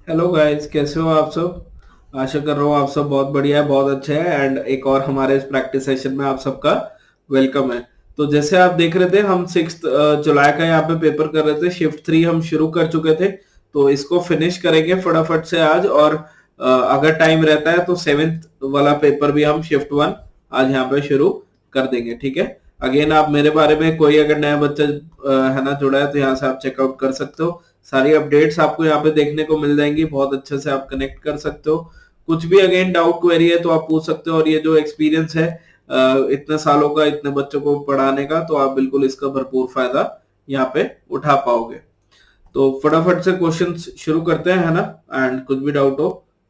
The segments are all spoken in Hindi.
हेलो गाइस, कैसे हो आप सब। आशा कर रहा हूँ आप सब बहुत बढ़िया है, बहुत अच्छे हैं। एंड एक और हमारे इस प्रैक्टिस सेशन में आप सबका वेलकम है। तो जैसे आप देख रहे थे, हम 6 जुलाई का यहाँ पे पेपर कर रहे थे। शिफ्ट 3 हम शुरू कर चुके थे, तो इसको फिनिश करेंगे फटाफट से आज। और अगर टाइम रहता है तो 7th वाला पेपर भी हम शिफ्ट 1 आज यहाँ पे शुरू कर देंगे, ठीक है। अगेन आप मेरे बारे में कोई अगर नया बच्चा है ना जुड़ा है, तो यहाँ से आप चेकआउट कर सकते हो। सारी अपडेट्स आपको यहाँ पे देखने को मिल जाएंगी, बहुत अच्छे से आप कनेक्ट कर सकते हो। कुछ भी अगेन डाउट क्वेरी है तो आप पूछ सकते हो। और ये जो एक्सपीरियंस है इतने सालों का इतने बच्चों को पढ़ाने का, तो आप बिल्कुल इसका भरपूर फायदा यहाँ पे उठा पाओगे। तो फटाफट से क्वेश्चन शुरू करते हैं, है ना। एंड कुछ भी डाउट हो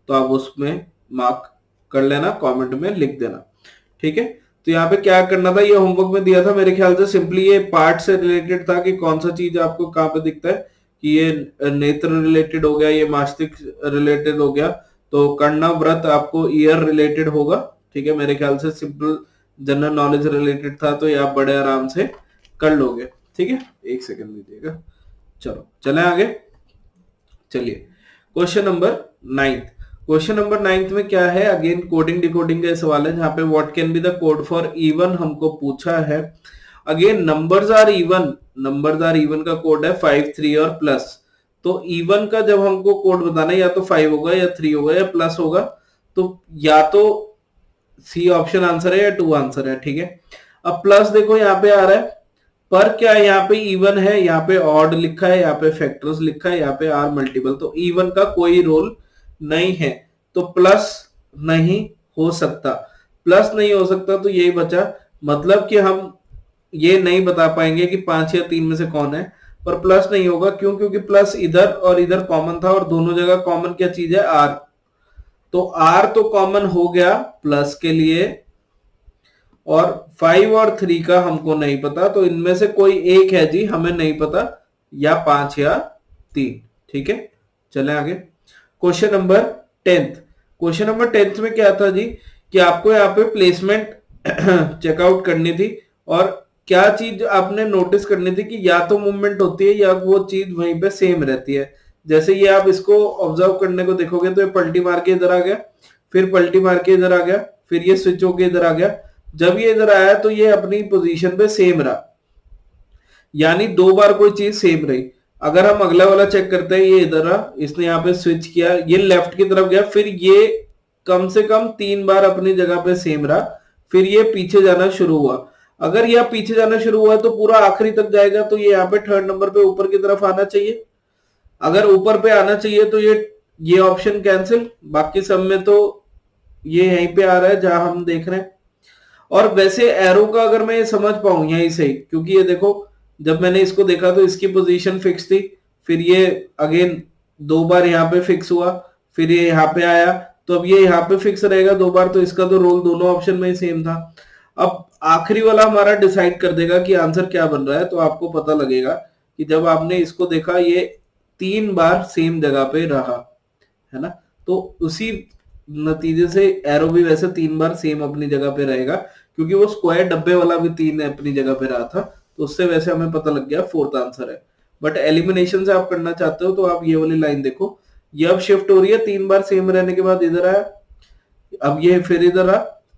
तो आप उसमें मार्क कर लेना, कमेंट में लिख देना, ठीक है। तो यहाँ पे क्या करना था, ये होमवर्क में दिया था मेरे ख्याल से। सिंपली ये पार्ट से रिलेटेड था कि कौन सा चीज आपको कहाँ पे दिखता है, कि ये नेत्र रिलेटेड हो गया, ये मस्तिष्क रिलेटेड हो गया। तो करना व्रत आपको ईयर रिलेटेड होगा, ठीक है। मेरे ख्याल से सिंपल जनरल नॉलेज रिलेटेड था, तो ये आप बड़े आराम से कर लोगे, ठीक है। एक सेकंड दीजिएगा। चलो चलें आगे। चलिए क्वेश्चन नंबर 9। क्वेश्चन नंबर 9 में क्या है, अगेन कोडिंग डिकोडिंग का सवाल है, जहां पे what can be the code for even हमको पूछा है। अगेन नंबर्स आर इवन का कोड है 5 3 और प्लस। तो इवन का जब हमको कोड बताना है, या तो 5 होगा या 3 होगा या प्लस होगा। तो या तो सी ऑप्शन आंसर है या 2 आंसर है, ठीक है। अब प्लस देखो यहाँ पे आ रहा है, पर क्या यहाँ पे इवन है, यहाँ पे ऑड लिखा है, यहाँ पे फैक्टर्स लिखा है, यहाँ पे आर मल्टीपल। तो इवन का कोई रोल नहीं है, तो प्लस नहीं हो सकता। प्लस नहीं हो सकता तो यही बचा, मतलब कि हम ये नहीं बता पाएंगे कि 5 या 3 में से कौन है। पर प्लस नहीं होगा, क्यों? क्योंकि प्लस इधर और इधर कॉमन था, और दोनों जगह कॉमन क्या चीज है, आर। तो आर तो कॉमन हो गया प्लस के लिए, और 5 और 3 का हमको नहीं पता। तो इनमें से कोई एक है जी, हमें नहीं पता, या 5 या 3, ठीक है। चलें आगे। Question number 10। क्वेश्चन नंबर 10 में क्या था जी, कि आपको यहाँ पे प्लेसमेंट चेकआउट करनी थी। और क्या चीज आपने नोटिस करनी थी, कि या तो मूवमेंट होती है या वो चीज वहीं पे सेम रहती है। जैसे ये आप इसको ऑब्जर्व करने को देखोगे, तो ये पलटी मार के इधर आ गया, फिर पलटी मार के इधर आ गया, फिर ये स्विच होके इधर आ गया। जब ये इधर आया तो ये अपनी पोजीशन पे सेम रहा, यानी 2 बार कोई चीज सेम रही। अगर हम अगला वाला चेक करते हैं, ये इधर रहा, इसने यहाँ पे स्विच किया, ये लेफ्ट की तरफ गया, फिर ये कम से कम 3 बार अपनी जगह पे सेम रहा, फिर ये पीछे जाना शुरू हुआ। अगर यह पीछे जाना शुरू हुआ तो पूरा आखिरी तक जाएगा, तो ये यहाँ पे थर्ड नंबर पे ऊपर की तरफ आना चाहिए। अगर ऊपर पे आना चाहिए तो ये ऑप्शन कैंसिल। बाकी सब में तो ये यहीं पे आ रहा है जहां हम देख रहे हैं। और वैसे एरो का अगर मैं ये समझ पाऊं यहीं से ही, क्योंकि ये देखो, जब मैंने इसको देखा तो इसकी पोजीशन फिक्स थी, फिर ये अगेन 2 बार यहाँ पे फिक्स हुआ, फिर ये यहाँ पे आया, तो अब ये यहाँ पे फिक्स रहेगा 2 बार, तो इसका तो रोल दोनों ऑप्शन में ही सेम था। अब आखिरी वाला हमारा डिसाइड कर देगा कि आंसर क्या बन रहा है। तो आपको पता लगेगा कि जब आपने इसको देखा, ये 3 बार सेम जगह पे रहा, है ना। तो उसी नतीजे से एरो भी वैसे 3 बार सेम अपनी जगह पे रहेगा, क्योंकि वो स्क्वायर डब्बे वाला भी 3 अपनी जगह पे रहा था। तो उससे वैसे हमें पता लग गया फोर्थ आंसर है। बट एलिमिनेशन से आप करना चाहते हो तो आप ये वाली लाइन देखो, ये अब शिफ्ट हो रही है, 3 बार सेम रहने के बाद इधर आया, अब ये फिर इधर आ।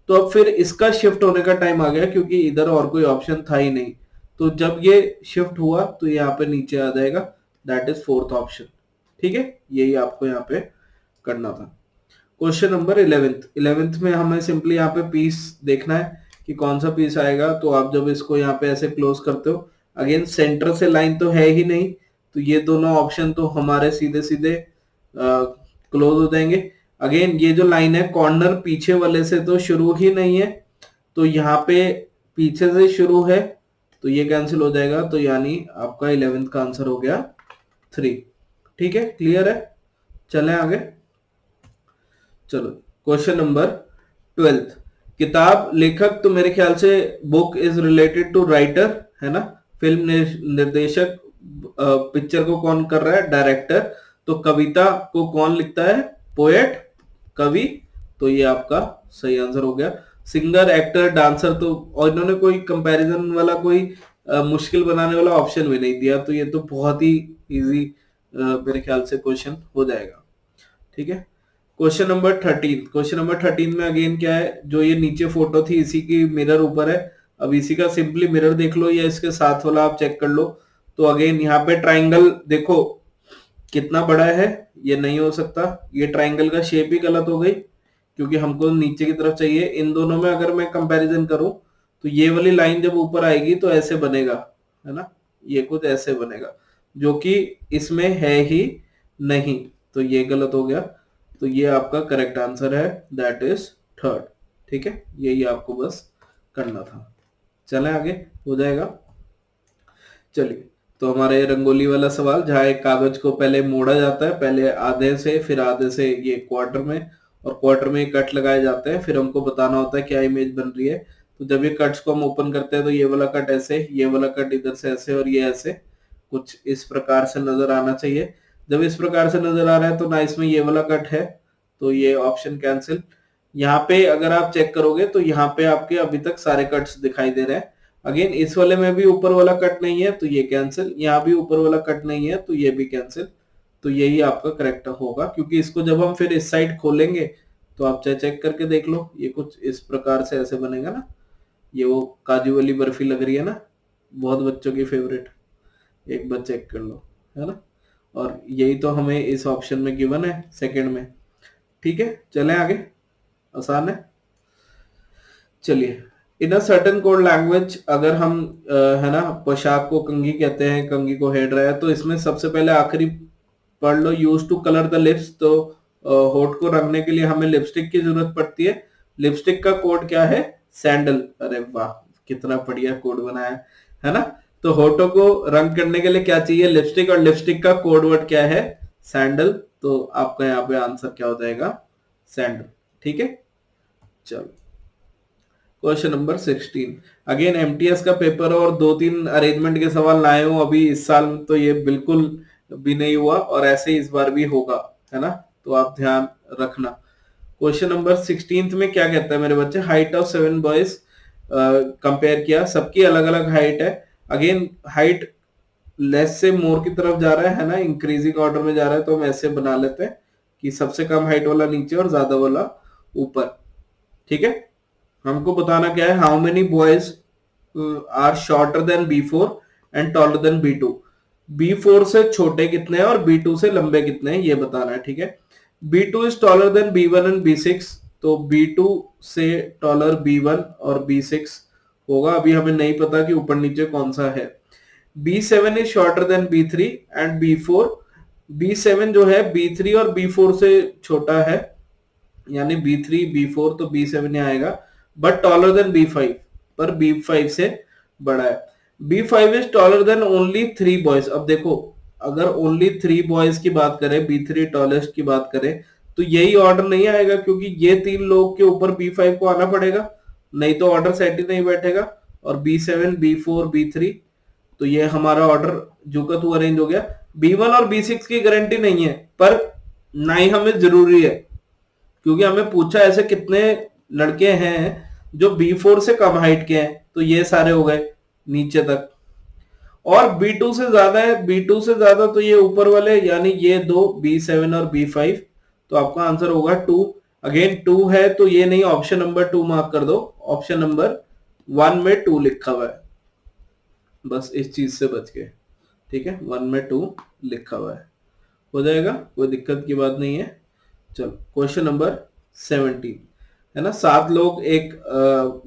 तो अब फिर इसका शिफ्ट होने का टाइम आ गया, क्योंकि इधर और कोई ऑप्शन था ही नहीं। तो जब ये शिफ्ट हुआ तो यहाँ पे नीचे आ जाएगा, दैट इज फोर्थ ऑप्शन, ठीक है। यही आपको यहाँ पे करना था। क्वेश्चन नंबर 11th में हमें सिंपली यहाँ पे पीस देखना है कि कौन सा पीस आएगा। तो आप जब इसको यहाँ पे ऐसे क्लोज करते हो, अगेन सेंटर से लाइन तो है ही नहीं, तो ये दोनों ऑप्शन तो हमारे सीधे सीधे क्लोज हो जाएंगे। अगेन ये जो लाइन है, कॉर्नर पीछे वाले से तो शुरू ही नहीं है, तो यहाँ पे पीछे से शुरू है, तो ये कैंसिल हो जाएगा। तो यानी आपका 11th का आंसर हो गया 3, ठीक है। क्लियर है, चलें आगे। चलो क्वेश्चन नंबर 12। किताब लेखक तो मेरे ख्याल से book is related to writer, है ना। फिल्म निर्देशक, पिक्चर को कौन कर रहा है, डायरेक्टर। तो कविता को कौन लिखता है, पोएट, कवि। तो ये आपका सही आंसर हो गया। सिंगर, एक्टर, डांसर, तो और इन्होंने कोई कंपैरिजन वाला कोई मुश्किल बनाने वाला ऑप्शन भी नहीं दिया, तो ये तो बहुत ही इजी मेरे ख्याल से क्वेश्चन हो जाएगा। ठीक है। क्वेश्चन नंबर 13 में अगेन क्या है, जो ये नीचे फोटो थी इसी की मिरर ऊपर है। अब इसी का सिंपली मिरर देख लो या इसके साथ वाला आप चेक कर लो। तो अगेन यहाँ पे ट्राइंगल देखो कितना बड़ा है, ये नहीं हो सकता, ये ट्राइंगल का शेप ही गलत हो गई क्योंकि हमको नीचे की तरफ चाहिए। इन दोनों में अगर मैं कंपैरिजन करूं तो ये वाली लाइन जब ऊपर आएगी तो ऐसे बनेगा, है ना, ये कुछ ऐसे बनेगा जो कि इसमें है ही नहीं, तो ये गलत हो गया। तो ये आपका करेक्ट आंसर है, दैट इज थर्ड। ठीक है, यही आपको बस करना था। चलें आगे, हो जाएगा। चलिए, तो हमारे रंगोली वाला सवाल, जहाँ एक कागज को पहले मोड़ा जाता है, पहले आधे से फिर आधे से ये क्वार्टर में, और क्वार्टर में कट लगाए जाते हैं, फिर हमको बताना होता है क्या इमेज बन रही है। तो जब ये कट्स को हम ओपन करते हैं तो ये वाला कट ऐसे, ये वाला कट इधर से ऐसे, और ये ऐसे कुछ इस प्रकार से नजर आना चाहिए। जब इस प्रकार से नजर आ रहा है तो ना इसमें ये वाला कट है, तो ये ऑप्शन कैंसिल। यहाँ पे अगर आप चेक करोगे तो यहाँ पे आपके अभी तक सारे कट्स दिखाई दे रहे हैं। अगेन इस वाले में भी ऊपर वाला कट नहीं है तो ये कैंसिल, यहाँ भी ऊपर वाला कट नहीं है तो ये भी कैंसिल। तो यही आपका करेक्ट होगा, क्योंकि इसको जब हम फिर इस साइड खोलेंगे तो आप चाहे चेक करके देख लो, ये कुछ इस प्रकार से ऐसे बनेगा ना। ये वो काजू वाली बर्फी लग रही है ना, बहुत बच्चों की फेवरेट, एक बार चेक कर लो, है ना। और यही तो हमें इस ऑप्शन में गिवन है सेकंड में। ठीक है, चलें आगे, आसान है। चलिए, इन अ सर्टेन कोड लैंग्वेज अगर हम है ना पोशाक को कंघी कहते हैं, कंघी को हेड रहा है, तो इसमें सबसे पहले आखिरी पढ़ लो, use to colour the lips. तो होठ को रंगने के लिए हमें लिपस्टिक की जरूरत पड़ती है। लिपस्टिक का कोड क्या है, सैंडल। अरे वाह, कितना बढ़िया कोड बनाया है ना। तो होठों को रंग करने के लिए क्या चाहिए, लिपस्टिक, और लिपस्टिक का कोड वर्ड क्या है, सैंडल। तो आपका यहाँ पे आंसर क्या हो जाएगा, सैंडल। ठीक है, चलो क्वेश्चन नंबर 16। अगेन एमटीएस का पेपर और 2-3 अरेंजमेंट के सवाल लाए हूं अभी इस साल, तो ये बिल्कुल भी नहीं हुआ और ऐसे इस बार भी होगा, है ना, तो आप ध्यान रखना। क्वेश्चन नंबर 16 में क्या कहता है मेरे बच्चे, हाइट ऑफ 7 बॉयज कंपेयर किया, सबकी अलग अलग हाइट है। अगेन हाइट लेस से मोर की तरफ जा रहा है ना, इंक्रीजिंग ऑर्डर में जा रहा है, तो हम ऐसे बना लेते हैं कि सबसे कम हाइट वाला नीचे और ज्यादा वाला ऊपर। ठीक है, हमको बताना क्या है, how many boys are shorter than B4 and taller than B2। B4 से छोटे कितने हैं और B2 से लंबे कितने हैं, ये बताना है। ठीक है, B2 is taller than B1 and B6, तो B2 से टॉलर B1 और B6 होगा। अभी हमें नहीं पता कि ऊपर नीचे कौन सा है। B7 is shorter than B3 and B4। B7 जो है B3 और B4 से छोटा है, यानी B3 B4, तो B7 ही आएगा, बट टॉलर देन B5, पर B5 से बड़ा है। B5 is taller than only 3 boys. अब देखो, अगर ओनली 3 बॉयज की बात करें, B3 टॉलेस्ट की बात करें, तो यही ऑर्डर नहीं आएगा, क्योंकि ये 3 लोग के ऊपर B5 को आना पड़ेगा, नहीं तो ऑर्डर सेट ही नहीं बैठेगा। और B7 B4 B3, तो ये हमारा ऑर्डर जो का तू अरेंज हो गया। B1 और B6 की गारंटी नहीं है, पर ना ही हमें जरूरी है, क्योंकि हमें पूछा ऐसे कितने लड़के हैं जो B4 से कम हाइट के हैं, तो ये सारे हो गए नीचे तक। और B2 से ज्यादा है, B2 से ज्यादा तो ये ऊपर वाले, यानी ये दो B7 और B5, तो आपका आंसर होगा 2। अगेन 2 है तो ये नहीं, ऑप्शन नंबर 2 मार्क कर दो, ऑप्शन नंबर 1 में 2 लिखा हुआ है, बस इस चीज से बच गए। ठीक है, 1 में 2 लिखा हुआ है, हो जाएगा, कोई दिक्कत की बात नहीं है। चलो क्वेश्चन नंबर 17, है ना, 7 लोग एक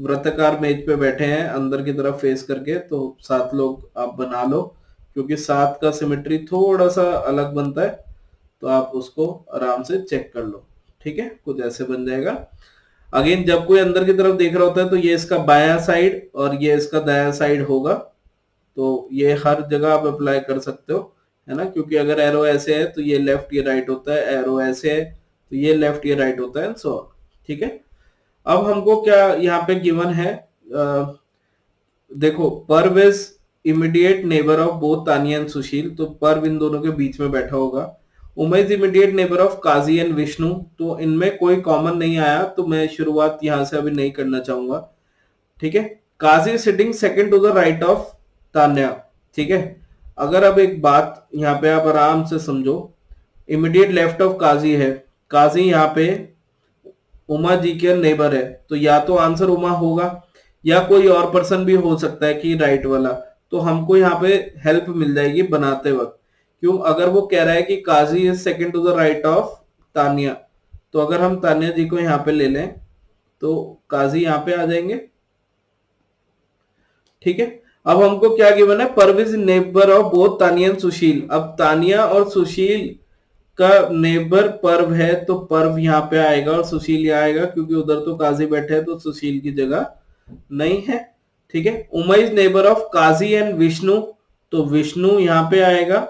वृत्ताकार मेज पे बैठे हैं अंदर की तरफ फेस करके, तो 7 लोग आप बना लो, क्योंकि 7 का सिमेट्री थोड़ा सा अलग बनता है, तो आप उसको आराम से चेक कर लो। ठीक है, कुछ ऐसे बन जाएगा। अगेन जब कोई अंदर की तरफ देख रहा होता है तो ये इसका बायां साइड और ये इसका दायां साइड होगा, तो ये हर जगह आप अप्लाई कर सकते हो, है ना, क्योंकि अगर एरो ऐसे है तो ये लेफ्ट ये राइट होता है, एरो ऐसे है तो ये लेफ्ट ये राइट होता है, एंड सो। ठीक है, अब हमको क्या यहाँ पे गिवन है, देखो, Parv is immediate neighbour of both Tania and Sushil, तो पर्व इन दोनों के बीच में बैठा होगा। Uma is immediate neighbour of Kazi and Vishnu, तो इनमें कोई कॉमन नहीं आया, तो मैं शुरुआत यहां से अभी नहीं करना चाहूंगा। ठीक है, Kazi sitting second to the right of Tanya. ठीक है, अगर अब एक बात यहाँ पे आप आराम से समझो, इमीडिएट लेफ्ट ऑफ काजी है, काजी यहाँ पे उमा जी के नेबर है, तो या तो आंसर उमा होगा या कोई और पर्सन भी हो सकता है कि राइट वाला। तो हमको यहाँ पे हेल्प मिल जाएगी बनाते वक्त। क्यों? अगर वो कह रहा है कि Kazi is second to the right of Tania, तो अगर हम तानिया जी को यहाँ पे ले लें तो काजी यहाँ पे आ जाएंगे। ठीक है, अब हमको क्या गिवन है? Parvez neighbour of both Tania and Sushil. अब तानिया और सुशील का नेबर पर्व है, तो पर्व यहाँ पे आएगा और सुशील यहाँ आएगा, क्योंकि उधर तो काजी बैठे हैं तो सुशील की जगह नहीं है। ठीक है, Uma is neighbour of Kazi and Vishnu, तो विष्णु यहाँ पे आएगा,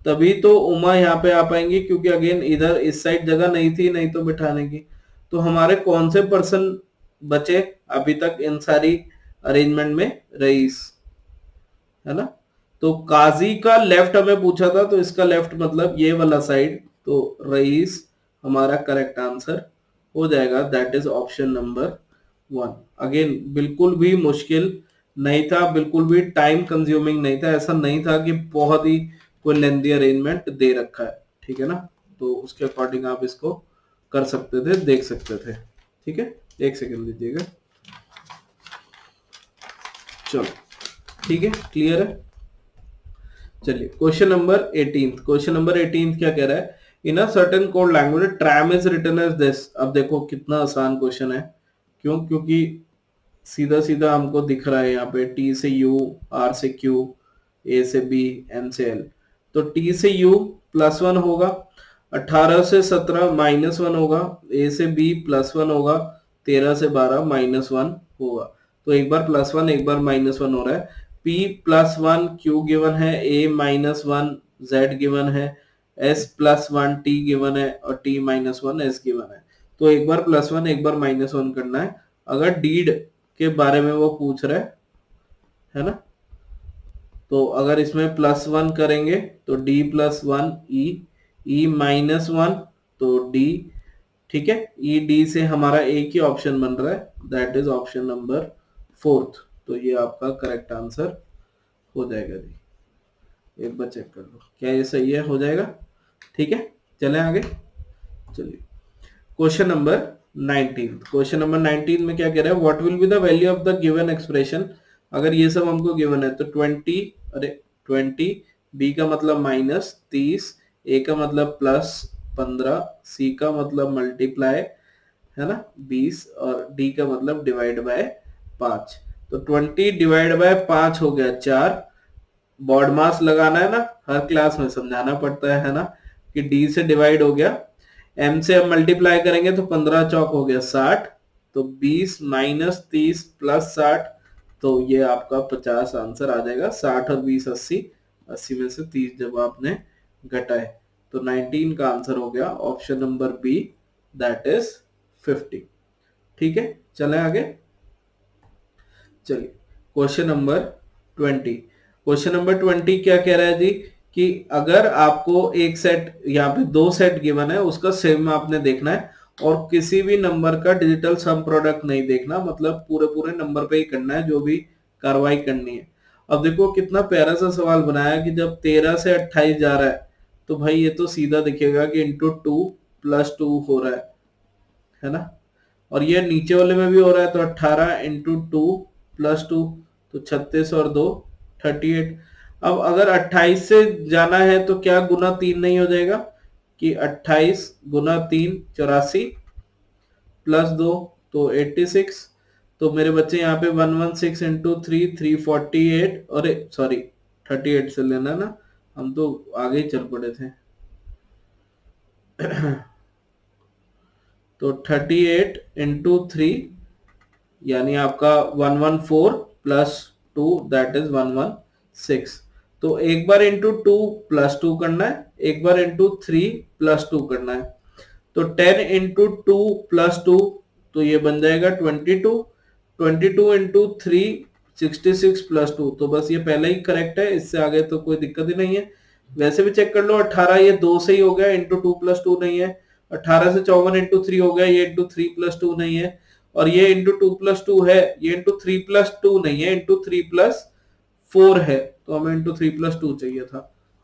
तभी तो उमा यहाँ पे आ पाएंगी, क्योंकि अगेन इधर इस साइड जगह नहीं थी, नहीं तो बिठाने की। तो हमारे कौन से पर्सन बचे अभी तक इन सारी अरेंजमेंट में? रईस, है ना। तो काजी का लेफ्ट हमें पूछा था, तो इसका लेफ्ट मतलब ये वाला साइड, तो रईस हमारा करेक्ट आंसर हो जाएगा। That is option number 1। Again बिल्कुल भी मुश्किल नहीं था, बिल्कुल भी टाइम कंज्यूमिंग नहीं था, ऐसा नहीं था कि बहुत ही कोई लेंदी अरेंजमेंट दे रखा है। ठीक है ना, तो उसके अकॉर्डिंग आप इसको कर सकते थे, देख सकते थे। ठीक है, एक सेकंड दीजिएगा। चलो ठीक है, क्लियर है। चलिए क्वेश्चन नंबर 18। क्वेश्चन नंबर 18 क्या कह रहा है? In a certain code language tram is written as this. अब देखो कितना आसान क्वेश्चन है। क्यों? क्योंकि सीधा सीधा हमको दिख रहा है यहाँ पे टी से यू, आर से क्यू, ए से बी, एम से एल। तो टी से यू +1 होगा, 18 से 17 -1 होगा, ए से बी +1 होगा, 13 से 12 -1 होगा। तो एक बार +1 एक बार -1 हो रहा है। P +1 Q गिवन है, A -1 Z गिवन है, S +1 T गिवन है और T -1 S गिवन है। तो एक बार +1 एक बार -1 करना है। अगर डीड के बारे में वो पूछ रहा है ना, तो अगर इसमें +1 करेंगे तो D +1 E -1 तो D। ठीक है, E D से हमारा एक ही ऑप्शन बन रहा है, दैट इज ऑप्शन नंबर 4। तो ये आपका करेक्ट आंसर हो जाएगा जी। एक बार चेक कर लो क्या ये सही है, हो जाएगा। ठीक है, चलें आगे। चलिए क्वेश्चन नंबर 19। क्वेश्चन नंबर 19 में क्या कह रहा है? What will be the value of the given expression. अगर ये सब हमको गिवन है तो 20 बी का मतलब -30, ए का मतलब +15, सी का मतलब मल्टीप्लाई है ना 20 और डी का मतलब डिवाइड बाय 5। तो 20 डिवाइड बाय 5 हो गया 4। बॉड मास लगाना है ना, हर क्लास में समझाना पड़ता है ना, कि डी से डिवाइड हो गया, एम से हम मल्टीप्लाई करेंगे तो 15 चौक हो गया 60, तो 20 - 30 + 60, तो ये आपका 50 आंसर आ जाएगा। 60 और 20 80, 80 में से 30 जब आपने घटाए तो 19 का आंसर हो गया option number B, that is 50। ठीक है, चलें आगे। चलिए क्वेश्चन नंबर 20। क्वेश्चन नंबर 20 क्या कह रहा है जी? कि अगर आपको एक सेट, यहाँ पे 2 सेट गिवन है, उसका सेम आपने देखना है और किसी भी नंबर का डिजिटल सम प्रोडक्ट नहीं देखना, मतलब पूरे पूरे नंबर पे ही करना है जो भी कार्रवाई करनी है। अब देखो कितना प्यारा सा सवाल बनाया कि जब 13 से 28 जा रहा है तो भाई ये तो सीधा दिखेगा कि × 2 + 2 हो रहा है ना, और ये नीचे वाले में भी हो रहा है, तो 18 × 2 + 2, तो 36 और 2 38। अब अगर 28 से जाना है तो क्या गुना 3 नहीं हो जाएगा कि 28 गुना 3 84 + 2 तो 86। तो मेरे बच्चे यहाँ पे 116 × 3 348, अरे सॉरी 38 से लेना ना, हम तो आगे ही चल पड़े थे। तो 38 × 3 यानी आपका 114 + 2 दैट इज 116। तो एक बार × 2 + 2 करना है, एक बार × 3 + 2 करना है। तो 10 × 2 + 2 तो ये बन जाएगा 22। 22 × 3 66 + 2, तो बस ये पहले ही करेक्ट है, इससे आगे तो कोई दिक्कत ही नहीं है। वैसे भी चेक कर लो, 18 ये 2 से ही हो गया, × 2 + 2 नहीं है। 18 से 54 × 3 हो गया, ये × 3 + 2 नहीं है। और ये × 2 + 2 है, ये × 3 + 2 नहीं है, × 3 + 4 है, तो हमें × 3 + 2 चाहिए था।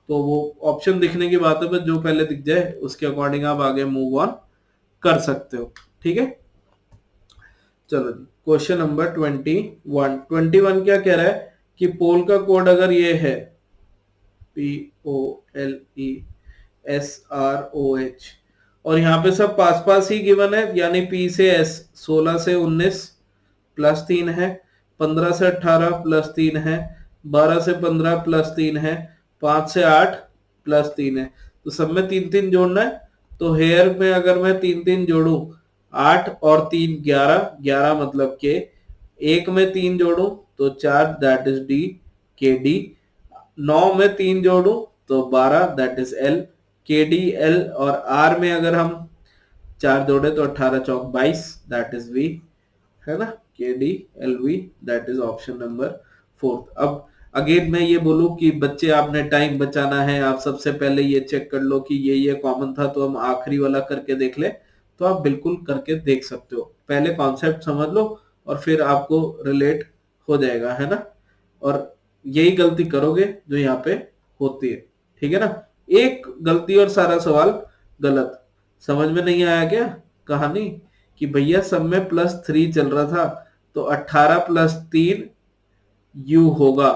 तो वो ऑप्शन दिखने की बात है, बस जो पहले दिख जाए उसके अकॉर्डिंग आप आगे मूव ऑन कर सकते हो। ठीक है, चलो जी क्वेश्चन नंबर 21 क्या कह रहा है कि पोल का कोड अगर ये है POLESROH और यहाँ पे सब पास पास ही गिवन है, यानी P से S 16 से 19 प्लस 3 है, 15 से 18 प्लस 3 है, 12 से 15 प्लस 3 है, 5 से 8 प्लस 3 है। तो सब में 3 जोड़ना है। तो हेयर में अगर मैं 3 जोड़ू, 8 और 3 11, 11 मतलब के, एक में 3 जोड़ू तो 4, दैट इज D के डी। 9 में 3 जोड़ू तो 12, दैट इज L के डी L। और R में अगर हम 4 जोड़े तो 18 चौक 22, दैट इज V, है ना, के D L V, that is option number 4। अब अगेन मैं ये बोलूं कि बच्चे आपने टाइम बचाना है, आप सबसे पहले ये चेक कर लो कि ये कॉमन था तो हम आखिरी वाला करके देख ले, तो आप बिल्कुल करके देख सकते हो। पहले कॉन्सेप्ट समझ लो और फिर आपको रिलेट हो जाएगा, है ना। और यही गलती करोगे जो यहाँ पे होती है, ठीक है ना। एक गलती और सारा सवाल गलत। समझ में नहीं आया क्या कहानी कि भैया सब में +3 चल रहा था तो 18 + 3 U होगा,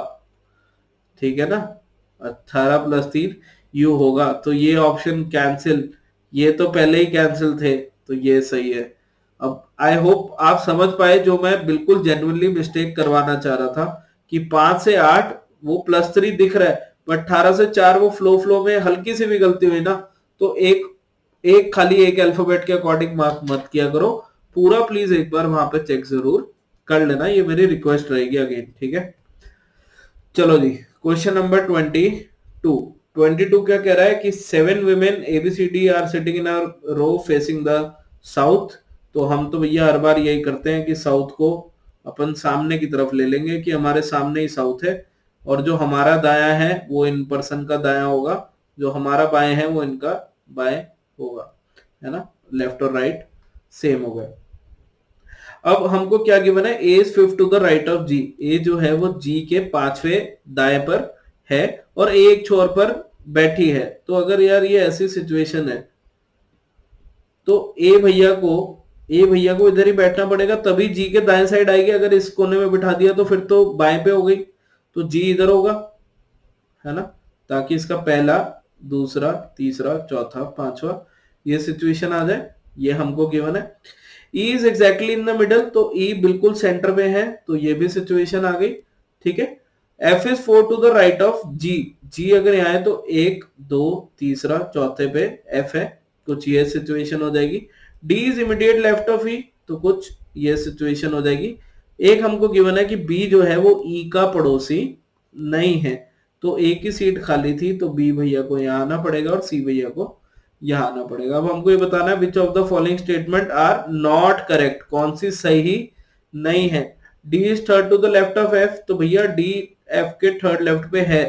ठीक है ना, 18 + 3 U होगा। तो ये ऑप्शन कैंसिल, ये तो पहले ही कैंसिल थे, तो ये सही है। अब आई होप आप समझ पाए जो मैं बिल्कुल जेन्युइनली मिस्टेक करवाना चाह रहा था कि 5 से 8 वो +3 दिख रहा है, पर 18 से 4 वो फ्लो में हल्की सी भी गलती हुई ना तो एक खाली एक अल्फाबेट के अकॉर्डिंग मार्क मत किया करो, पूरा प्लीज एक बार वहां पे चेक जरूर कर लेना, ये मेरी रिक्वेस्ट रहेगी अगेन, ठीक है। चलो जी क्वेश्चन नंबर 22 क्या कह रहा है कि 7 women ABCD are sitting in a row facing the south. तो हम तो भैया हर बार यही करते हैं कि साउथ को अपन सामने की तरफ ले लेंगे कि हमारे सामने ही साउथ है, और जो हमारा दाया है वो इन पर्सन का दाया होगा, जो हमारा बाएं है वो इनका बाएं होगा, है ना, लेफ्ट और राइट सेम हो गए। अब हमको क्या गिवन है, A is 5th to the right of G. A जो है वो जी के 5वें दाएं पर है और ए एक छोर पर बैठी है। तो अगर यार ये ऐसी सिचुएशन है तो ए भैया को इधर ही बैठना पड़ेगा, तभी जी के दाएं साइड आएगी। अगर इस कोने में बिठा दिया तो फिर तो बाएं पे हो गई, तो जी इधर होगा, है ना, ताकि इसका पहला, दूसरा, तीसरा, चौथा, पांचवा ये सिचुएशन आ जाए। ये हमको गिवन है। E is exactly in the middle, तो E बिल्कुल सेंटर में है, तो ये भी सिचुएशन आ गई, ठीक है। F is 4 to the right of G। G अगर यहाँ है तो 1, 2, तीसरा, चौथे पे F है, कुछ ये सिचुएशन हो जाएगी। D is immediate left of E, तो कुछ ये सिचुएशन हो जाएगी। एक हमको गिवन है कि B जो है वो E का पड़ोसी नहीं है, तो A की सीट खाली थी, तो B भैया को यहाँ आना पड़ेगा और C भैया को यहाँ आना पड़ेगा। अब हमको ये बताना है which of the following statement are not correct, कौन सी सही नहीं है। D is third to the left of F, तो भैया डी एफ के थर्ड लेफ्ट पे है,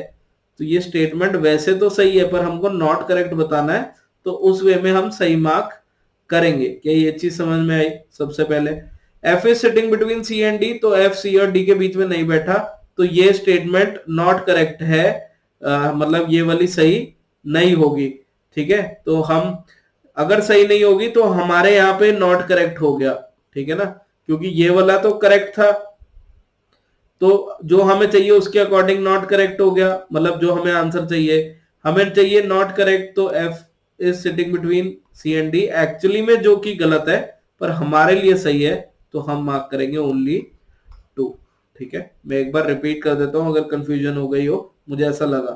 तो ये स्टेटमेंट वैसे तो सही है पर हमको नॉट करेक्ट बताना है, तो उस वे में हम सही मार्क करेंगे। क्या ये चीज समझ में आई? सबसे पहले F is sitting between C and D, तो एफ सी और डी के बीच में नहीं बैठा, तो ये स्टेटमेंट नॉट करेक्ट है, मतलब ये वाली सही नहीं होगी, ठीक है। तो हम अगर सही नहीं होगी तो हमारे यहाँ पे नॉट करेक्ट हो गया, ठीक है ना, क्योंकि ये वाला तो करेक्ट था, तो जो हमें चाहिए उसके अकॉर्डिंग नॉट करेक्ट हो गया, मतलब जो हमें आंसर चाहिए, हमें चाहिए नॉट करेक्ट, तो F is sitting between C and D, actually में जो कि गलत है पर हमारे लिए सही है, तो हम मार्क करेंगे ओनली 2, ठीक है। मैं एक बार रिपीट कर देता हूं अगर कंफ्यूजन हो गई हो, मुझे ऐसा लगा,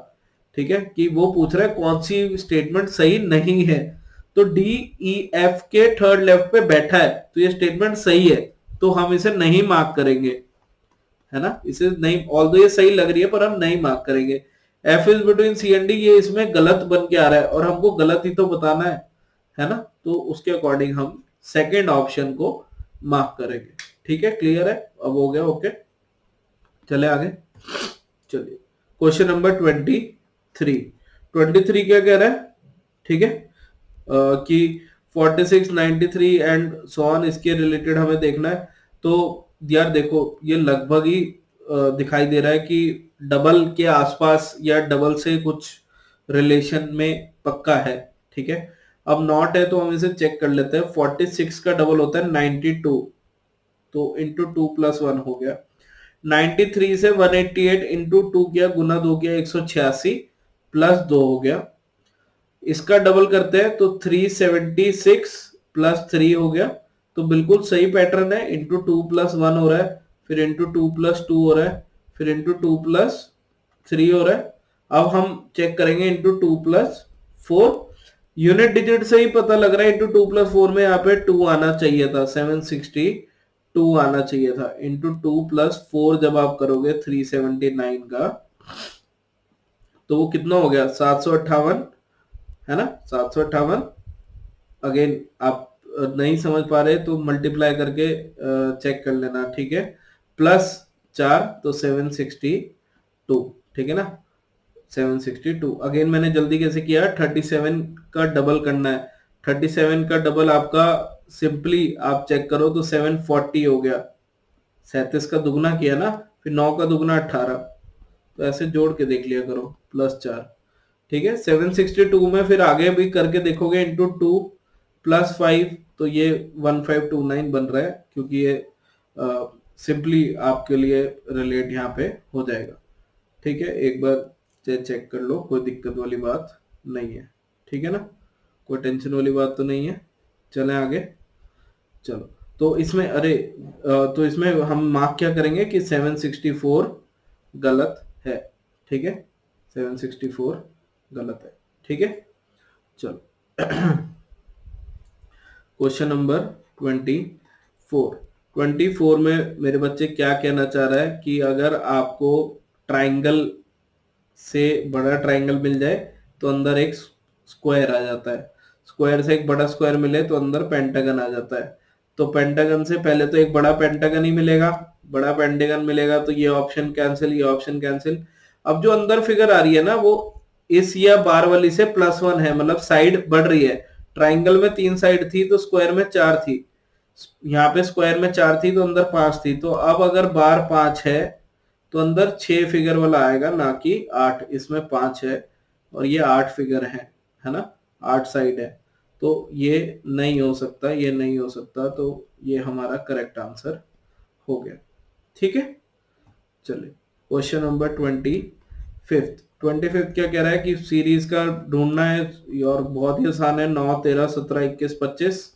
ठीक है, कि वो पूछ रहा है कौन सी स्टेटमेंट सही नहीं है, तो डी ई एफ के थर्ड लेफ्ट पे बैठा है, तो ये स्टेटमेंट सही है, तो हम इसे नहीं मार्क करेंगे, है ना, इसे नहीं, ऑल्दो ये सही लग रही है पर हम नहीं मार्क करेंगे। F is between C and D, ये इसमें गलत बन के आ रहा है और हमको गलत ही तो बताना है ना, तो उसके अकॉर्डिंग हम सेकेंड ऑप्शन को मार्क करेंगे, ठीक है। क्लियर है? अब हो गया, ओके, चले आगे। चलिए क्वेश्चन नंबर 23 क्या कह रहा है, ठीक है, कि 46, 93 एंड सो ऑन, इसके रिलेटेड हमें देखना है। तो यार देखो ये लगभग ही दिखाई दे रहा है कि डबल के आसपास या डबल से कुछ रिलेशन में पक्का है, ठीक है। अब नॉट है तो हम इसे चेक कर लेते हैं। 46 का डबल होता है 92, तो इंटू 2+1 हो गया। 93 से 188 इंटू 2 किया, गुना 2 किया, 186 प्लस 2 हो गया। इसका डबल करते हैं तो 376 प्लस 3 हो गया। तो बिल्कुल सही पैटर्न है, इंटू 2+1 हो रहा है, फिर इंटू 2+2 हो रहा है, फिर इंटू 2+3 हो रहा है। अब हम चेक करेंगे इंटू 2+4। यूनिट डिजिट से ही पता लग रहा है, इंटू 2+4 में यहाँ पे 2 आना चाहिए था, 762 आना चाहिए था। इंटू 2+4 जब आप करोगे 379 का, तो वो कितना हो गया, 758, है ना, 758। अगेन आप नहीं समझ पा रहे तो मल्टीप्लाई करके चेक कर लेना, ठीक है। +4 तो 762, ठीक है ना, 762। अगेन मैंने जल्दी कैसे किया, 37 का डबल करना है। 37 का डबल आपका सिंपली आप चेक करो तो 740 हो गया। 37 का दुगना किया ना, फिर 9 का दुगना 18, तो ऐसे जोड़ के देख लिया करो, +4, ठीक है। 762 में फिर आगे भी करके देखोगे, इंटू 2+5, तो ये 1529 बन रहा है, क्योंकि ये सिंपली आपके लिए रिलेट यहाँ पे हो जाएगा, ठीक है। एक बार चेक कर लो, कोई दिक्कत वाली बात नहीं है, ठीक है ना, कोई टेंशन वाली बात तो नहीं है। चलें आगे, चलो। तो इसमें तो इसमें हम मार्क क्या करेंगे कि 764 गलत है, ठीक है, 764 गलत है, ठीक है। चलो क्वेश्चन नंबर 24 में मेरे बच्चे क्या कहना चाह रहा है कि अगर आपको ट्राइंगल से बड़ा ट्राइंगल मिल जाए तो अंदर एक स्क्वायर आ जाता है, स्क्वायर से एक बड़ा स्क्वायर मिले तो अंदर पेंटागन आ जाता है। तो पेंटागन से पहले तो एक बड़ा पेंटागन ही मिलेगा, बड़ा पेंटागन मिलेगा तो ये ऑप्शन कैंसिल, ये ऑप्शन कैंसिल। अब जो अंदर फिगर आ रही है ना, वो इस या बार वाली से +1 है, मतलब साइड बढ़ रही है। ट्राइंगल में 3 साइड थी तो स्क्वायर में 4 थी, यहाँ पे स्क्वायर में 4 थी तो अंदर 5 थी। तो अब अगर बार 5 है तो अंदर 6 फिगर वाला आएगा, ना कि 8। इसमें 5 है और ये 8 फिगर है ना, 8 साइड है, तो ये नहीं हो सकता, ये नहीं हो सकता, तो ये हमारा करेक्ट आंसर हो गया, ठीक है। चलिए क्वेश्चन नंबर 25 क्या कह रहा है कि सीरीज का ढूंढना है, और बहुत ही आसान है, 9 13 17 21 25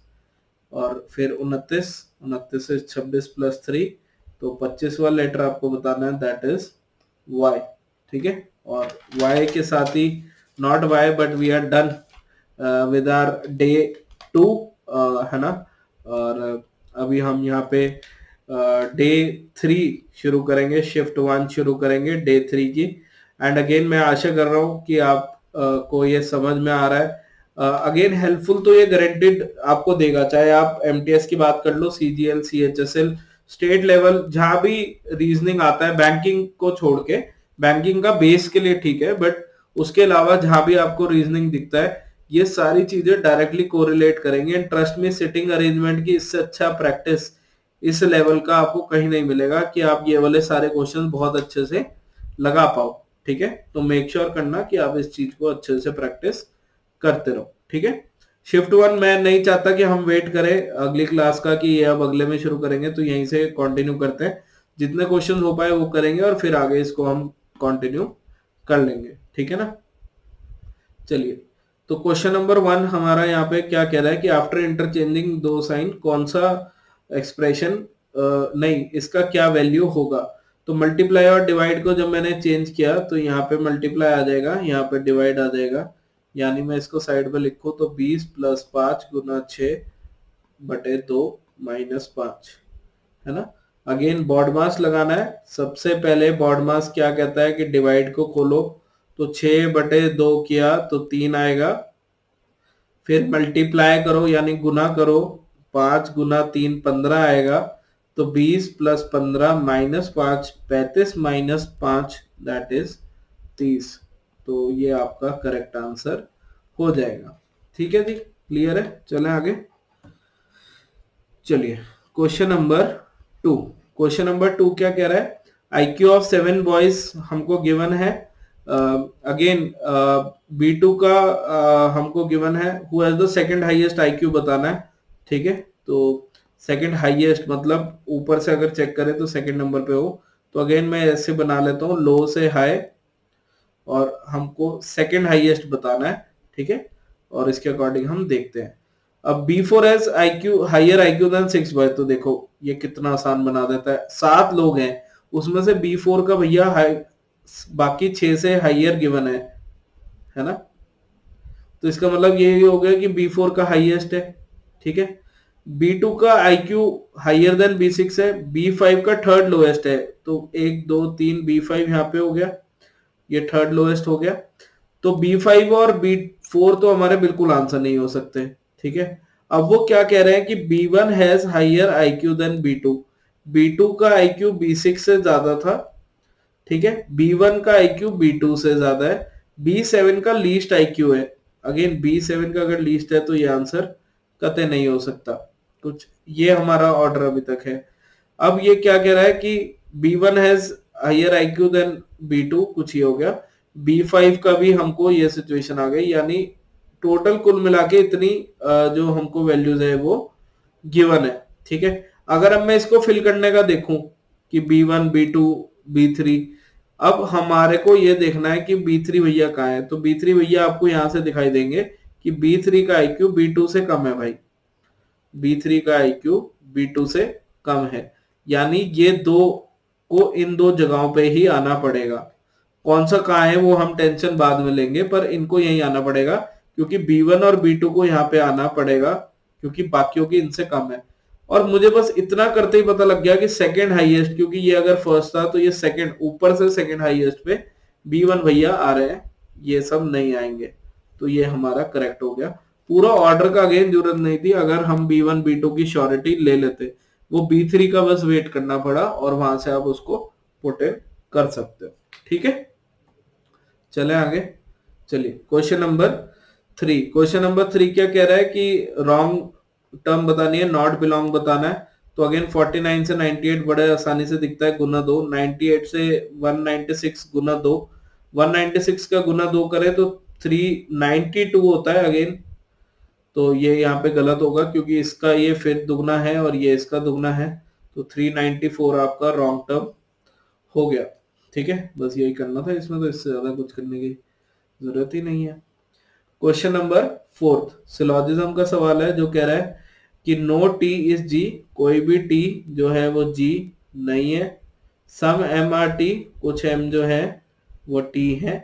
और फिर 29, 29 से 26 + 3, तो 25वां लेटर आपको बताना है, दैट इज y, ठीक है। और y के साथ ही not y but we are done with our day 2, है ना। और अभी हम यहाँ पे डे 3 शुरू करेंगे, शिफ्ट 1 शुरू करेंगे डे 3 की। एंड अगेन मैं आशा कर रहा हूँ कि आप को ये समझ में आ रहा है। अगेन हेल्पफुल तो ये गारंटेड आपको देगा, चाहे आप एमटीएस की बात कर लो, सीजीएल, सीएचएसएल, स्टेट लेवल, जहां भी रीजनिंग आता है, बैंकिंग को छोड़ के, बैंकिंग का बेस के लिए ठीक है, बट उसके अलावा जहां भी आपको रीजनिंग दिखता है, ये सारी चीजें डायरेक्टली कोरिलेट करेंगे। ट्रस्ट में सिटिंग अरेंजमेंट की इससे अच्छा प्रैक्टिस इस लेवल का आपको कहीं नहीं मिलेगा कि आप ये वाले सारे क्वेश्चन बहुत अच्छे से लगा पाओ, ठीक है। तो मेक श्योर करना कि आप इस चीज को अच्छे से प्रैक्टिस करते रहो, ठीक है। शिफ्ट 1 मैं नहीं चाहता कि हम वेट करें अगली क्लास का कि ये अब अगले में शुरू करेंगे, तो यहीं से कंटिन्यू करते हैं, जितने क्वेश्चन हो पाए वो करेंगे और फिर आगे इसको हम कंटिन्यू कर लेंगे, ठीक है ना। चलिए, तो क्वेश्चन नंबर 1 हमारा यहाँ पे क्या कह रहा है कि आफ्टर इंटरचेंजिंग दो साइन कौन सा एक्सप्रेशन नहीं, इसका क्या वैल्यू होगा। तो मल्टीप्लाई और डिवाइड को जब मैंने चेंज किया तो यहाँ पे मल्टीप्लाई आ जाएगा, यहाँ पे डिवाइड आ जाएगा, यानी मैं इसको साइड पे लिखूं तो 20 + 5 × 6/2 - 5, है ना। अगेन बॉड मास लगाना है। सबसे पहले बॉड मास क्या कहता है कि डिवाइड को खोलो, तो 6/2 किया तो 3 आएगा, फिर मल्टीप्लाई करो यानी गुना करो, 5 × 3 15 आएगा, तो 20 + 15 - 5 35 - 5 दैट इज 30। तो ये आपका करेक्ट आंसर हो जाएगा, ठीक है जी, क्लियर है। चलें आगे, चलिए क्वेश्चन नंबर 2 क्या कह रहा है, IQ ऑफ 7 बॉयज हमको गिवन है, अगेन B2 का हमको गिवन है who has the second highest IQ बताना है, ठीक है। तो सेकंड हाईएस्ट मतलब ऊपर से अगर चेक करें तो सेकंड नंबर पे हो, तो अगेन मैं ऐसे बना लेता हूँ लो से हाई और हमको सेकंड हाईएस्ट बताना है, ठीक है। और इसके अकॉर्डिंग हम देखते हैं। अब B4 has IQ higher IQ than 6 boy, तो देखो ये कितना आसान बना देता है। 7 लोग हैं उसमें से B4 का भैया हाई, बाकी 6 से हायर गिवन है ना। तो इसका मतलब ये हो गया कि B4 का हाईएस्ट है, ठीक है। B2 का आईक्यू हायर देन B6 है, B5 का थर्ड लोएस्ट है, तो 1 2 3 B5 यहाँ पे हो गया, ये थर्ड लोएस्ट हो गया। तो B5 और B4 तो हमारे बिल्कुल आंसर नहीं हो सकते, ठीक है। अब वो क्या कह रहे हैं कि B1 has higher IQ then B2, B2 का आईक्यू B6 से ज्यादा था, ठीक है। B1 का आईक्यू B2 से ज्यादा है, B7 का लीस्ट आईक्यू है। अगेन B7 का अगर लीस्ट है तो ये आंसर कतई नहीं हो सकता कुछ, ये हमारा ऑर्डर अभी तक है। अब ये क्या कह रहा है कि B1 has higher IQ then B2, कुछ ये हो गया। B5 का भी हमको ये सिचुएशन आ गई, यानी टोटल कुल मिला के इतनी जो हमको वैल्यूज है वो गिवन है, ठीक है। अगर अब मैं इसको फिल करने का देखूं कि B1 B2 B3, अब हमारे को ये देखना है कि B3 भैया कहाँ है। तो B3 भैया आपको यहां से दिखाई देंगे कि B3 का आईक्यू B2 से कम है भाई, B3 का आईक्यू B2 से कम है, यानी ये दो को इन दो जगहों पे ही आना पड़ेगा। कौन सा कहाँ है वो हम टेंशन बाद में लेंगे, पर इनको यही आना पड़ेगा क्योंकि B1 और B2 को यहाँ पे आना पड़ेगा क्योंकि बाकियों की इनसे कम है। और मुझे बस इतना करते ही पता लग गया कि सेकंड हाईएस्ट, क्योंकि ये अगर फर्स्ट था तो ये सेकंड, ऊपर से सेकंड हाईएस्ट पे B1 भैया आ रहे हैं, ये सब नहीं आएंगे। तो ये हमारा करेक्ट हो गया। पूरा ऑर्डर का अगेन जरूरत नहीं थी, अगर हम B1 B2 की श्योरिटी ले लेते, वो B3 का बस वेट करना पड़ा और वहां से आप उसको पुट इन कर सकते हो, ठीक है। चले आगे, चलिए क्वेश्चन नंबर 3। क्वेश्चन नंबर 3 क्या कह रहा है कि रॉन्ग टर्म बतानी है, नॉट बिलोंग बताना है। तो अगेन 49 से 98 बड़े आसानी से दिखता है, गुना 2। 98 से 196 गुना 2, 196 का गुना 2 करे तो 392 होता है अगेन। तो ये यहाँ पे गलत होगा क्योंकि इसका ये फिर दुगना है और ये इसका दुगना है, तो 394 आपका रॉन्ग टर्म हो गया, ठीक है। बस यही करना था इसमें, तो इससे ज्यादा कुछ करने की जरूरत ही नहीं है। क्वेश्चन नंबर 4 सिलोजिज्म का सवाल है, जो कह रहा है कि नो टी इज जी, कोई भी टी जो है वो जी नहीं है। सम एम आर टी, कुछ एम जो है वो टी है।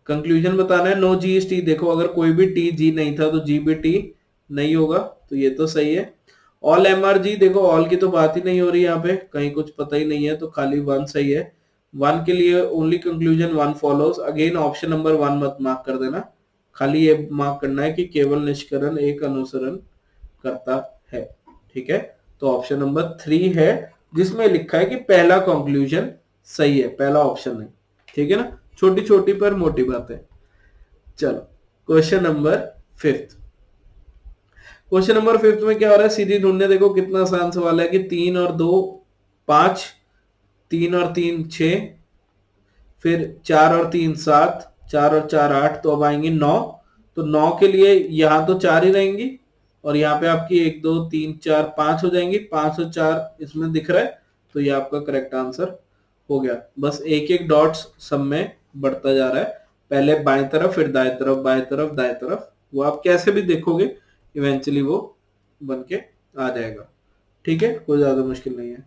कंक्लूजन बताना है, नो जी इज टी। देखो अगर कोई भी टी जी नहीं था तो जी भी टी नहीं होगा, तो ये तो सही है। ऑल एम आर जी, देखो ऑल की तो बात ही नहीं हो रही यहाँ पे, कहीं कुछ पता ही नहीं है, तो खाली वन सही है। वन के लिए only conclusion one follows. Again option number 1 मत मार्क कर देना, खाली ये मार्क करना है कि केवल निष्करण एक अनुसरण करता है, ठीक है। तो ऑप्शन नंबर 3 है जिसमें लिखा है कि पहला कंक्लूजन सही है, पहला ऑप्शन है, ठीक है ना। छोटी छोटी पर मोटी बातें। चलो क्वेश्चन नंबर 5। क्वेश्चन नंबर 5 में क्या हो रहा है, सीधी ढूंढने, देखो कितना आसान सवाल है कि 3 और 2 5, 3 और 3 6, फिर 4 और 3 7, 4 और 4 8, तो अब आएंगे 9। तो 9 के लिए यहाँ तो 4 ही रहेंगी और यहाँ पे आपकी 1 2 3 4 5 हो जाएंगी, 5 और 4 इसमें दिख रहा है, तो ये आपका करेक्ट आंसर हो गया। बस एक एक डॉट्स सब में बढ़ता जा रहा है, पहले बाएं तरफ फिर दाएं तरफ, बाएं तरफ दाएं तरफ, वो आप कैसे भी देखोगे इवेंचुअली वो बन के आ जाएगा, ठीक है। कोई ज्यादा मुश्किल नहीं है।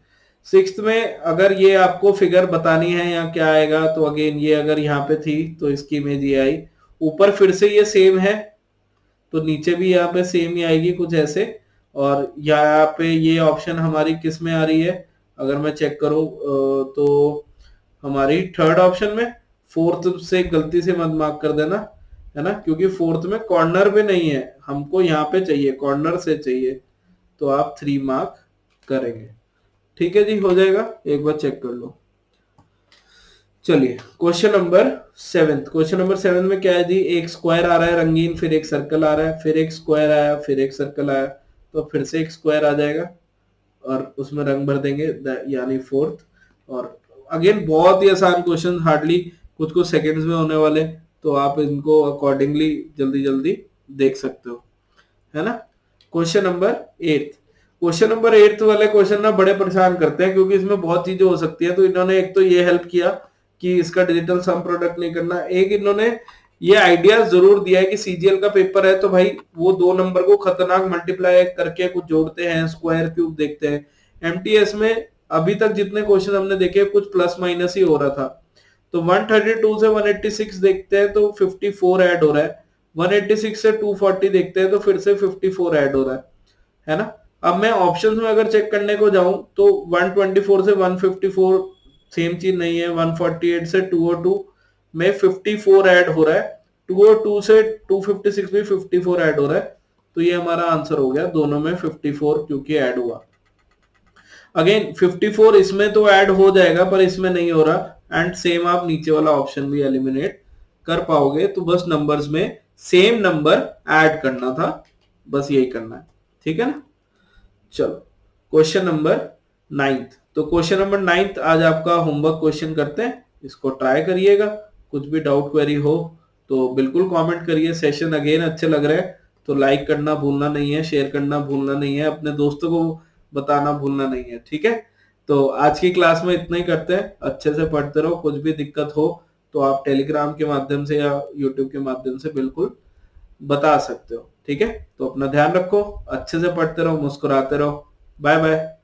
6th में अगर ये आपको फिगर बतानी है या क्या आएगा, तो अगेन ये अगर यहाँ पे थी तो इसकी इमेज ये आई, ऊपर फिर से ये सेम है तो नीचे भी यहाँ पे सेम ही आएगी कुछ ऐसे। और यहाँ पे ये ऑप्शन हमारी किस में आ रही है, अगर मैं चेक करूं तो हमारी थर्ड ऑप्शन में। फोर्थ से गलती से मत मार्क कर देना, है ना, क्योंकि फोर्थ में कॉर्नर पे नहीं है, हमको यहाँ पे चाहिए, कॉर्नर से चाहिए, तो आप 3 मार्क करेंगे, ठीक है जी, हो जाएगा। एक बार चेक कर लो। चलिए क्वेश्चन नंबर 7। क्वेश्चन नंबर 7 में क्या है जी, एक स्क्वायर आ रहा है रंगीन, फिर एक सर्कल आ रहा है, फिर एक स्क्वायर आया, फिर एक सर्कल आया, तो फिर से एक स्क्वायर आ जाएगा और उसमें रंग भर देंगे, यानी फोर्थ। और अगेन बहुत ही आसान क्वेश्चन, हार्डली कुछ कुछ सेकंड्स में होने वाले, तो आप इनको अकॉर्डिंगली जल्दी जल्दी देख सकते हो, है ना। क्वेश्चन नंबर 8, क्वेश्चन नंबर 8 वाले क्वेश्चन ना बड़े परेशान करते हैं, क्योंकि इसमें बहुत चीजें हो सकती है। तो इन्होंने एक तो ये हेल्प किया कि इसका डिजिटल सम प्रोडक्ट नहीं करना, एक इन्होंने ये आइडिया जरूर दिया है कि सीजीएल का पेपर है तो भाई वो 2 नंबर को खतरनाक मल्टीप्लाई करके कुछ जोड़ते हैं, स्क्वायर क्यूब देखते हैं। एमटीएस में अभी तक जितने क्वेश्चन हमने देखे कुछ प्लस माइनस ही हो रहा था। तो 132 से 186 देखते हैं तो 54 ऐड हो रहा है, 186 से 240 देखते हैं तो फिर से 54 ऐड हो रहा है ना। अब मैं ऑप्शंस में अगर चेक करने को जाऊं तो 124 से 154 सेम चीज नहीं है, 148 से 202 में 54 ऐड हो रहा है, 202 से 256 भी 54 ऐड हो रहा है। तो ये हमारा आंसर हो गया, दोनों में 54 क्योंकि ऐड हुआ। अगेन 54 इसमें तो ऐड हो जाएगा पर इसमें नहीं हो रहा, एंड सेम आप नीचे वाला ऑप्शन भी एलिमिनेट कर पाओगे। तो बस नंबर्स में सेम नंबर ऐड करना था, बस यही करना है, ठीक है ना। चलो क्वेश्चन नंबर 9, तो क्वेश्चन नंबर 9 आज आपका होमवर्क क्वेश्चन करते हैं, इसको ट्राई करिएगा। कुछ भी डाउट क्वेरी हो तो बिल्कुल कमेंट करिए। सेशन अगेन अच्छे लग रहे हैं तो लाइक करना भूलना नहीं है, शेयर करना भूलना नहीं है, अपने दोस्तों को बताना भूलना नहीं है, ठीक है। तो आज की क्लास में इतना ही करते हैं, अच्छे से पढ़ते रहो। कुछ भी दिक्कत हो तो आप टेलीग्राम के माध्यम से या यूट्यूब के माध्यम से बिल्कुल बता सकते हो, ठीक है। तो अपना ध्यान रखो, अच्छे से पढ़ते रहो, मुस्कुराते रहो। Bye bye.